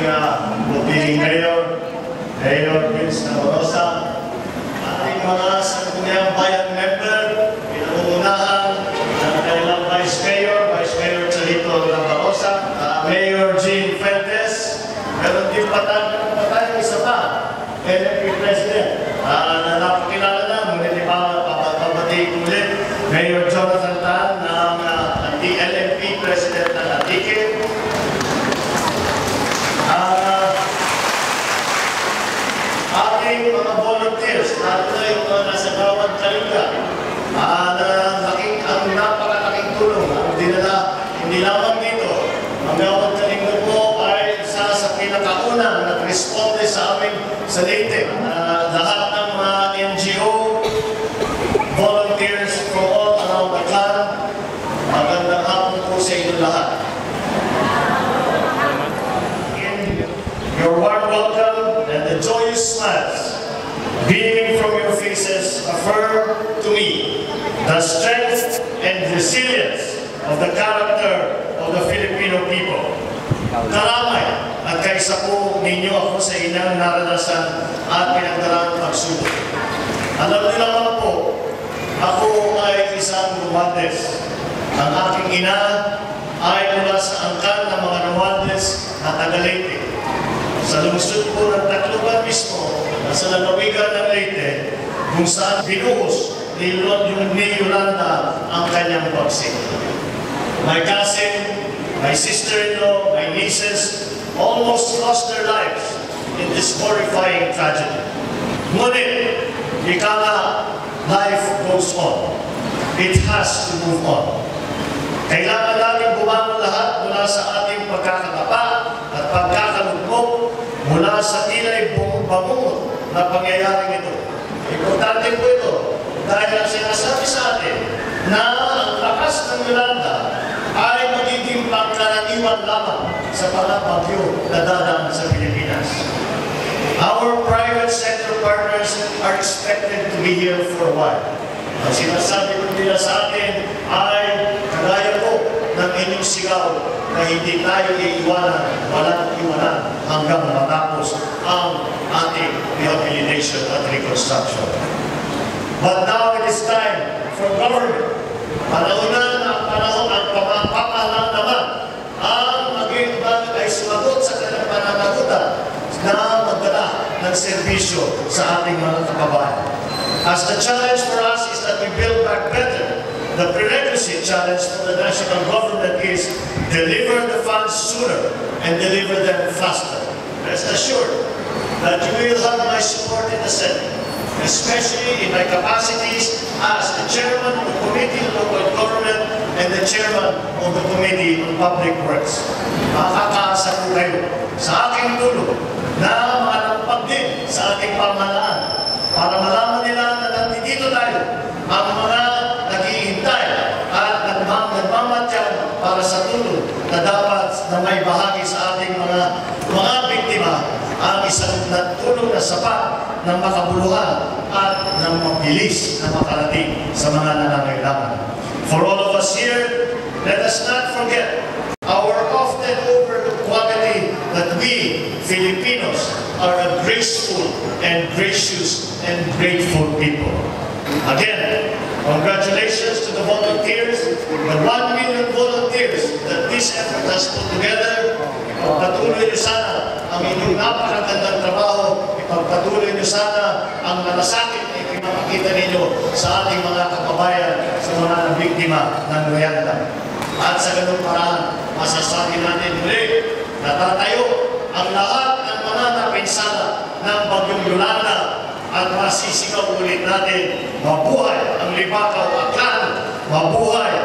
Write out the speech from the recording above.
ating Deputy Mayor, Mayor Vince Nabarosa, ating mga Sangguniang Bayan member, pinangungunahan ng kanilang Vice Mayor Chalito Nabarosa, Mayor Jean Fuentes, meron din patay isa pa, LFP President, na napakilala na, ngunit papabati ulit, Mayor Jonathan Tan ng DLFP President ng Antique. Ating mga volunteers, lalo na yung mga nasa Gawad Kalinga, ang napakalaking tulong ang dinala, hindi lamang dito. Ang Gawad Kalinga po ay isa sa pinakaunang nag-responde sa aming salite. Lahat ng mga NGO, volunteers from all around the clan, magandang hapon po sa inyo lahat. Your warm welcome and the joyous smiles beaming from your faces affirm to me the strength and resilience of the character of the Filipino people. Karamay at kaisa po ninyo ako sa inyong naranasan at pinagdaraan pagsubok. Alam niyo naman po, ako ay isang Romualdez. Ang aking ina ay mula sa angkan ng mga Romualdez na taga Leyte. Sa lungsod po ng Tacloban mismo, sa lalawigan ng Leyte, kung saan binuhos ni Yolanda ang kanyang pagsik. My cousin, my sister-in-law, my nieces almost lost their lives in this horrifying tragedy. Ngunit, ika nga, life goes on. It has to move on. Kailangan natin bumangon lahat mula sa ating pagkakatapa at pagkakalugmok mula sa tila'y bangungot na pangyayaring ito. Importante po ito dahil ang sinasabi sa atin na ang lakas ng Yolanda ay magiging pangkaraniwan lamang sa mga bagyo na dadaan sa Pilipinas. Our private sector partners are expected to be here for a while. Ang sinasabi ko nila sa atin ay kagaya po ng inyong sigaw na hindi tayo iiwanan, walang iwanan hanggang matapos ang ating rehabilitation at reconstruction. But now it is time for government. Panahon na ang panahon ang pamahalaan naman ang maging bakit ay sumagot sa kanilang pananagutan na magdala ng serbisyo sa ating mga kababayan. As the challenge for us is that we build back better, the prerequisite challenge for the national government is deliver the funds sooner and deliver them faster. Rest assured that you will have my support in the Senate, especially in my capacities as the chairman of the Committee on Local Government and the chairman of the Committee on Public Works. Makakaasa po kayo sa aking tulong na manampag din sa ating pamahalaan para malaman nila na nandito tayo ang mga naghihintay at nagmamatyan para sa tulong na dapat na may bahagi sa ating mga biktima ang isang tulong na sapat ng makabuluhan at ng mabilis na makarating sa mga nangangailangan. For all of us here, let us not forget our often overlooked quality that we, Filipinos, are a graceful and gracious and grateful people. Again, congratulations to the volunteers, the 1 million volunteers that this effort has put together. Ipagpatuloy niyo sana ang inyong napakagandang trabaho. Ipagpatuloy niyo sana ang malasakit na ipinapakita ninyo sa ating mga kababayan, sa mga nabiktima ng Yolanda. At sa ganung paraan, masasabi natin muli, natatayo ang lahat ng mga napinsala ng bagyong Yolanda at masisigaw ulit natin, mabuhay ang Libakaw Aklan, mabuhay